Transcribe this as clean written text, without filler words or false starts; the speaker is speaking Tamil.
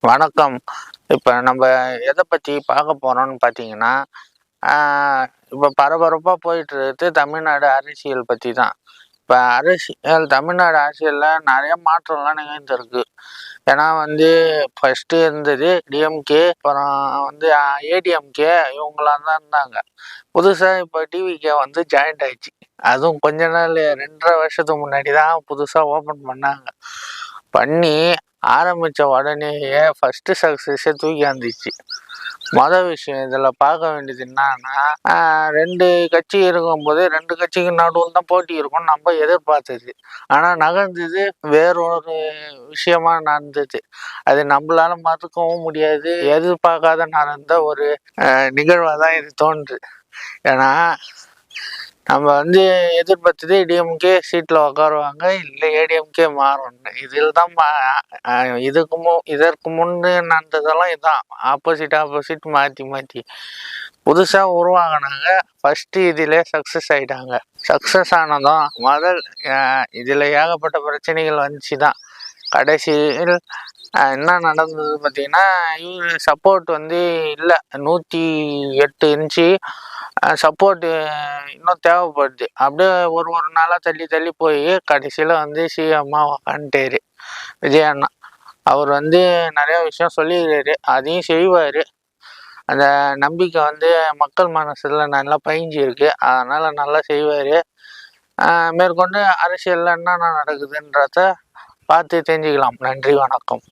வணக்கம். இப்ப நம்ம எத பத்தி பார்க்க போறோம்னு பார்த்தீங்கன்னா, ஆ இப்ப பரபரப்பா போயிட்டு இருக்குது தமிழ்நாடு அரசியல் பத்தி தான். இப்ப தமிழ்நாடு அரசியல்ல நெறைய மாற்றம்லாம் நிகழ்ந்திருக்கு. ஏன்னா ஃபர்ஸ்ட்டு இருந்தது டிஎம்கே, அப்புறம் ஏடிஎம்கே இவங்கலாம் தான் இருந்தாங்க. புதுசா இப்ப டிவிகே ஜாயிண்ட் ஆயிடுச்சு. அதுவும் கொஞ்ச நாள் 2 1/2 வருஷத்துக்கு முன்னாடி தான் புதுசா ஓப்பன் பண்ணாங்க. பண்ணி ஆரம்பிச்ச உடனேயே ஃபர்ஸ்ட்டு சக்ஸஸே தூக்கியாந்துச்சு. விஷயம் இதில் பார்க்க வேண்டியது என்னன்னா, 2 கட்சி இருக்கும்போது 2 கட்சிக்கு நடுவுல தான் போட்டி இருக்கும்னு நம்ம எதிர்பார்த்தது. ஆனால் நகர்ந்தது வேறொரு விஷயமா நடந்தது. அது நம்மளால மறுக்கவும் முடியாது. எதிர்பார்க்காத நடந்த ஒரு நிகழ்வாக தான் இது தோன்றுது. ஏன்னா நம்ம எதிர்பார்த்தது டிஎம்கே சீட்டில் உட்காருவாங்க, இல்லை ஏடிஎம்கே மாறும்னு. இதில் தான் இதற்கு முன்னு நடந்ததெல்லாம் இதான் ஆப்போசிட் மாற்றி மாற்றி புதுசாக உருவாகினாங்க. ஃபஸ்ட்டு இதில் சக்ஸஸ் ஆகிட்டாங்க. சக்ஸஸ் ஆனதும் இதில் ஏகப்பட்ட பிரச்சனைகள் வந்துச்சு தான். கடைசியில் என்ன நடந்தது பார்த்தீங்கன்னா, இவர் சப்போர்ட் இல்லை, 108 இருந்துச்சு. சப்போர்ட்டு இன்னும் தேவைப்படுது. அப்படியே ஒரு நாளாக தள்ளி தள்ளி போய் கடைசியில் சிஎம்மா உக்காந்துட்டாரு விஜய் அண்ணா. அவர் நிறையா விஷயம் சொல்லியிருக்காரு, அதையும் செய்வார். அந்த நம்பிக்கை மக்கள் மனசில் நல்லா பதிஞ்சிருக்கு. அதனால் நல்லா செய்வார். மேற்கொண்டு அரசியலில் என்னென்ன நடக்குதுன்றத பார்த்து தெரிஞ்சுக்கலாம். நன்றி, வணக்கம்.